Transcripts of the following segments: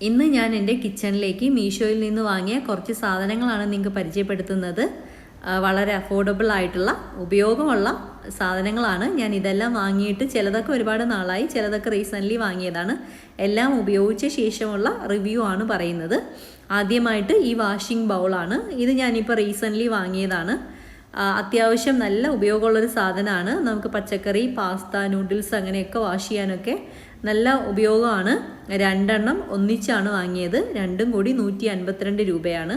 ഇന്ന് ഞാൻ എൻ്റെ കിച്ചണിലേക്ക് മീഷോയിൽ നിന്ന് വാങ്ങിയ കുറച്ച് സാധനങ്ങളാണ് നിങ്ങൾക്ക് പരിചയപ്പെടുത്തുന്നത്. വളരെ അഫോർഡബിൾ ആയിട്ടുള്ള ഉപയോഗമുള്ള സാധനങ്ങളാണ്. ഞാൻ ഇതെല്ലാം വാങ്ങിയിട്ട് ചിലതൊക്കെ ഒരുപാട് നാളായി, ചിലതൊക്കെ റീസെൻ്റ്ലി വാങ്ങിയതാണ്. എല്ലാം ഉപയോഗിച്ച ശേഷമുള്ള റിവ്യൂ ആണ് പറയുന്നത്. ആദ്യമായിട്ട് ഈ വാഷിംഗ് ബൗളാണ്. ഇത് ഞാനിപ്പോൾ റീസെൻ്റ്ലി വാങ്ങിയതാണ്. അത്യാവശ്യം നല്ല ഉപയോഗമുള്ളൊരു സാധനമാണ്. നമുക്ക് പച്ചക്കറി, പാസ്ത, നൂഡിൽസ് അങ്ങനെയൊക്കെ വാഷ് ചെയ്യാനൊക്കെ നല്ല ഉപയോഗമാണ്. 2 എണ്ണം ഒന്നിച്ചാണ് വാങ്ങിയത്. രണ്ടും കൂടി 152 രൂപയാണ്.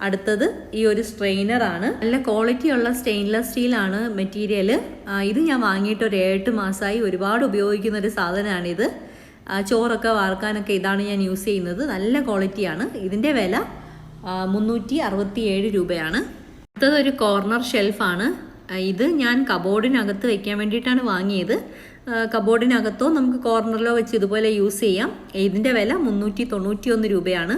അടുത്തത് ഈ ഒരു സ്ട്രെയിനറാണ്. നല്ല ക്വാളിറ്റിയുള്ള സ്റ്റെയിൻലെസ് സ്റ്റീലാണ് മെറ്റീരിയൽ. ഇത് ഞാൻ വാങ്ങിയിട്ട് ഒരു 8 മാസമായി. ഒരുപാട് ഉപയോഗിക്കുന്ന ഒരു സാധനമാണിത്. ചോറൊക്കെ വാർക്കാനൊക്കെ ഇതാണ് ഞാൻ യൂസ് ചെയ്യുന്നത്. നല്ല ക്വാളിറ്റിയാണ്. ഇതിൻ്റെ വില 367 രൂപയാണ്. അടുത്തത് ഒരു കോർണർ ഷെൽഫാണ്. ഇത് ഞാൻ കബോർഡിനകത്ത് വെക്കാൻ വേണ്ടിയിട്ടാണ് വാങ്ങിയത്. കബോർഡിനകത്തോ നമുക്ക് കോർണറിലോ വെച്ച് ഇതുപോലെ യൂസ് ചെയ്യാം. ഇതിൻ്റെ വില 391 രൂപയാണ്.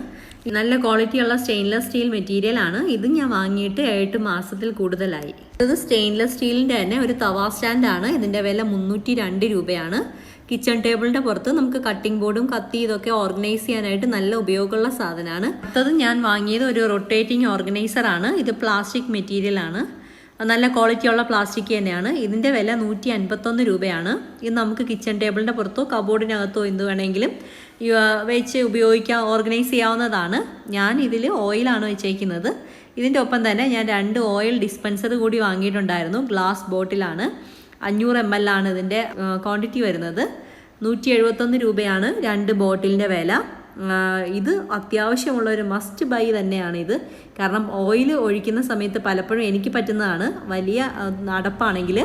നല്ല ക്വാളിറ്റിയുള്ള സ്റ്റെയിൻലെസ് സ്റ്റീൽ മെറ്റീരിയൽ ആണ്. ഇത് ഞാൻ വാങ്ങിയിട്ട് 8 മാസത്തിൽ കൂടുതലായി. ഇത് സ്റ്റെയിൻലെസ് സ്റ്റീലിൻ്റെ തന്നെ ഒരു തവ സ്റ്റാൻഡാണ്. ഇതിൻ്റെ വില 302 രൂപയാണ്. കിച്ചൺ ടേബിളിൻ്റെ പുറത്ത് നമുക്ക് കട്ടിംഗ് ബോർഡും കത്തി ഇതൊക്കെ ഓർഗനൈസ് ചെയ്യാനായിട്ട് നല്ല ഉപയോഗമുള്ള സാധനമാണ്. അടുത്തത് ഞാൻ വാങ്ങിയത് ഒരു റൊട്ടേറ്റിംഗ് ഓർഗനൈസറാണ്. ഇത് പ്ലാസ്റ്റിക് മെറ്റീരിയൽ ആണ്. നല്ല ക്വാളിറ്റിയുള്ള പ്ലാസ്റ്റിക് തന്നെയാണ്. ഇതിൻ്റെ വില 151 രൂപയാണ്. ഇത് നമുക്ക് കിച്ചൺ ടേബിളിൻ്റെ പുറത്തോ കബോർഡിനകത്തോ എന്ത് വേണമെങ്കിലും വെച്ച് ഉപയോഗിക്കാൻ, ഓർഗനൈസ് ചെയ്യാവുന്നതാണ്. ഞാൻ ഇതിൽ ഓയിലാണ് വെച്ചേക്കുന്നത്. ഇതിൻ്റെ ഒപ്പം തന്നെ ഞാൻ 2 ഓയിൽ ഡിസ്പെൻസർ കൂടി വാങ്ങിയിട്ടുണ്ടായിരുന്നു. ഗ്ലാസ് ബോട്ടിലാണ്. 500 ml ആണ് ഇതിൻ്റെ ക്വാണ്ടിറ്റി വരുന്നത്. 171 രൂപയാണ് 2 ബോട്ടിലിൻ്റെ വില. ഇത് അത്യാവശ്യമുള്ള ഒരു മസ്റ്റ് ബൈ തന്നെയാണ് ഇത്. കാരണം ഓയിൽ ഒഴിക്കുന്ന സമയത്ത് പലപ്പോഴും എനിക്ക് പറ്റുന്നതാണ്, വലിയ അടപ്പാണെങ്കിൽ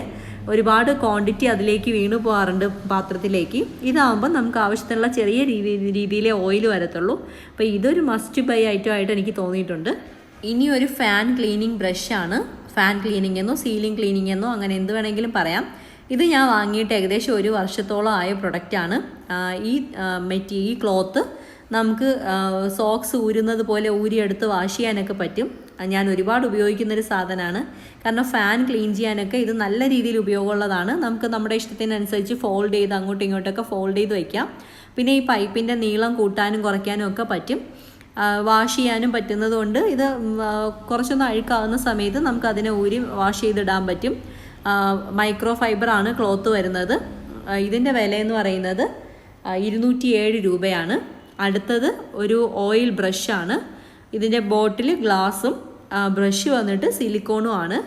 ഒരുപാട് ക്വാണ്ടിറ്റി അതിലേക്ക് വീണു പോകാറുണ്ട് പാത്രത്തിലേക്ക്. ഇതാകുമ്പോൾ നമുക്ക് ആവശ്യത്തിനുള്ള ചെറിയ രീതിയിലേ ഓയിൽ വരത്തുള്ളൂ. അപ്പോൾ ഇതൊരു മസ്റ്റ് ബൈ ഐറ്റം ആയിട്ട് എനിക്ക് തോന്നിയിട്ടുണ്ട്. ഇനി ഒരു ഫാൻ ക്ലീനിങ് ബ്രഷാണ്. ഫാൻ ക്ലീനിങ് എന്നോ സീലിംഗ് ക്ലീനിങ് എന്നോ അങ്ങനെ എന്ത് വേണമെങ്കിലും പറയാം. ഇത് ഞാൻ വാങ്ങിയിട്ട് ഏകദേശം 1 വർഷത്തോളം ആയ പ്രൊഡക്റ്റാണ്. ഈ ക്ലോത്ത് നമുക്ക് സോക്സ് ഊരുന്നത് പോലെ ഊരിയെടുത്ത് വാഷ് ചെയ്യാനൊക്കെ പറ്റും. ഞാൻ ഒരുപാട് ഉപയോഗിക്കുന്നൊരു സാധനമാണ്. കാരണം ഫാൻ ക്ലീൻ ചെയ്യാനൊക്കെ ഇത് നല്ല രീതിയിൽ ഉപയോഗമുള്ളതാണ്. നമുക്ക് നമ്മുടെ ഇഷ്ടത്തിനനുസരിച്ച് ഫോൾഡ് ചെയ്ത് അങ്ങോട്ടും ഇങ്ങോട്ടൊക്കെ ഫോൾഡ് ചെയ്ത് വയ്ക്കാം. പിന്നെ ഈ പൈപ്പിൻ്റെ നീളം കൂട്ടാനും കുറയ്ക്കാനും ഒക്കെ പറ്റും. വാഷ് ചെയ്യാനും പറ്റുന്നത് കൊണ്ട് ഇത് കുറച്ചൊന്ന് അഴുക്കാവുന്ന സമയത്ത് നമുക്ക് അതിനെ ഊരി വാഷ് ചെയ്തിടാൻ പറ്റും. മൈക്രോ ഫൈബറാണ് ക്ലോത്ത് വരുന്നത്. ഇതിൻ്റെ വിലയെന്ന് പറയുന്നത് 207 രൂപയാണ്. അടുത്തത് ഒരു ഓയിൽ ബ്രഷാണ്. ഇതിൻ്റെ ബോട്ടിൽ ഗ്ലാസും ബ്രഷ് വന്നിട്ട് സിലിക്കോണും ആണ്.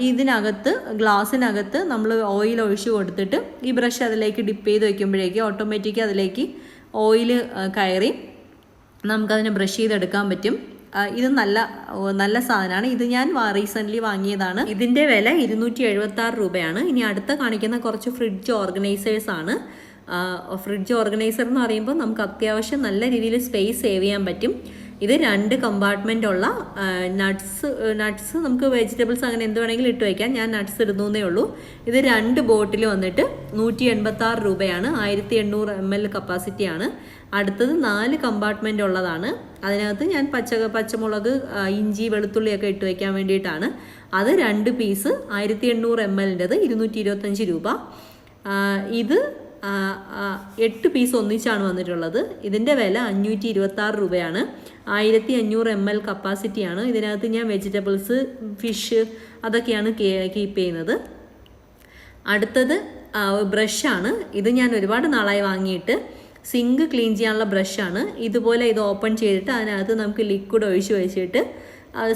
ഇതിനകത്ത് ഗ്ലാസ്സിനകത്ത് നമ്മൾ ഓയിൽ ഒഴിച്ച് കൊടുത്തിട്ട് ഈ ബ്രഷ് അതിലേക്ക് ഡിപ്പ് ചെയ്ത് വയ്ക്കുമ്പോഴേക്കും ഓട്ടോമാറ്റിക് അതിലേക്ക് ഓയിൽ കയറി നമുക്കതിനെ ബ്രഷ് ചെയ്തെടുക്കാൻ പറ്റും. ഇത് നല്ല സാധനമാണ്. ഇത് ഞാൻ റീസെൻ്റ്ലി വാങ്ങിയതാണ്. ഇതിൻ്റെ വില 276 രൂപയാണ്. ഇനി അടുത്ത കാണിക്കുന്ന കുറച്ച് ഫ്രിഡ്ജ് ഓർഗനൈസേഴ്സാണ്. ഫ്രിഡ്ജ് ഓർഗനൈസർ എന്ന് പറയുമ്പോൾ നമുക്ക് അത്യാവശ്യം നല്ല രീതിയിൽ സ്പേസ് സേവ് ചെയ്യാൻ പറ്റും. ഇത് 2 കമ്പാർട്ട്മെൻ്റ് ഉള്ള നട്ട്സ് നമുക്ക് വെജിറ്റബിൾസ് അങ്ങനെ എന്ത് വേണമെങ്കിലും ഇട്ട് വയ്ക്കാം. ഞാൻ നട്ട്സ് ഇടുന്നേ ഉള്ളൂ. ഇത് 2 ബോട്ടിൽ വന്നിട്ട് 186 രൂപയാണ്. 1800 ml കപ്പാസിറ്റിയാണ്. അടുത്തത് 4 കമ്പാർട്ട്മെൻ്റ് ഉള്ളതാണ്. അതിനകത്ത് ഞാൻ പച്ചമുളക്, ഇഞ്ചി, വെളുത്തുള്ളിയൊക്കെ ഇട്ട് വയ്ക്കാൻ വേണ്ടിയിട്ടാണ്. അത് 2 പീസ് 1800 ml 225 രൂപ. ഇത് 8 പീസ് ഒന്നിച്ചാണ് വന്നിട്ടുള്ളത്. ഇതിൻ്റെ വില 526 രൂപയാണ്. 1500 ml കപ്പാസിറ്റിയാണ്. ഇതിനകത്ത് ഞാൻ വെജിറ്റബിൾസ്, ഫിഷ് അതൊക്കെയാണ് കീപ്പ് ചെയ്യുന്നത്. അടുത്തത് ബ്രഷാണ്. ഇത് ഞാൻ ഒരുപാട് നാളായി വാങ്ങിയിട്ട്. സിങ്ക് ക്ലീൻ ചെയ്യാനുള്ള ബ്രഷാണ്. ഇതുപോലെ ഇത് ഓപ്പൺ ചെയ്തിട്ട് അതിനകത്ത് നമുക്ക് ലിക്വിഡ് ഒഴിച്ച് വെച്ചിട്ട്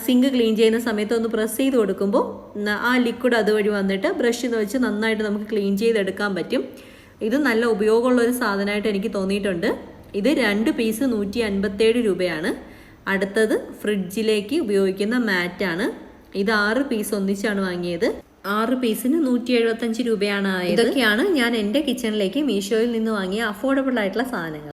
സിങ്ക് ക്ലീൻ ചെയ്യുന്ന സമയത്ത് ഒന്ന് പ്രസ് ചെയ്ത് കൊടുക്കുമ്പോൾ ആ ലിക്വിഡ് അതുവഴി വന്നിട്ട് ബ്രഷിൽ വെച്ച് നന്നായിട്ട് നമുക്ക് ക്ലീൻ ചെയ്തെടുക്കാൻ പറ്റും. ഇത് നല്ല ഉപയോഗമുള്ളൊരു സാധനമായിട്ട് എനിക്ക് തോന്നിയിട്ടുണ്ട്. ഇത് 2 പീസ് 157 രൂപയാണ്. അടുത്തത് ഫ്രിഡ്ജിലേക്ക് ഉപയോഗിക്കുന്ന മാറ്റാണ്. ഇത് 6 പീസ് ഒന്നിച്ചാണ് വാങ്ങിയത്. 6 പീസിന് 175 രൂപയാണ് ആയത്. ഇതൊക്കെയാണ് ഞാൻ എൻ്റെ കിച്ചണിലേക്ക് മീഷോയിൽ നിന്ന് വാങ്ങിയ അഫോർഡബിൾ ആയിട്ടുള്ള സാധനങ്ങൾ.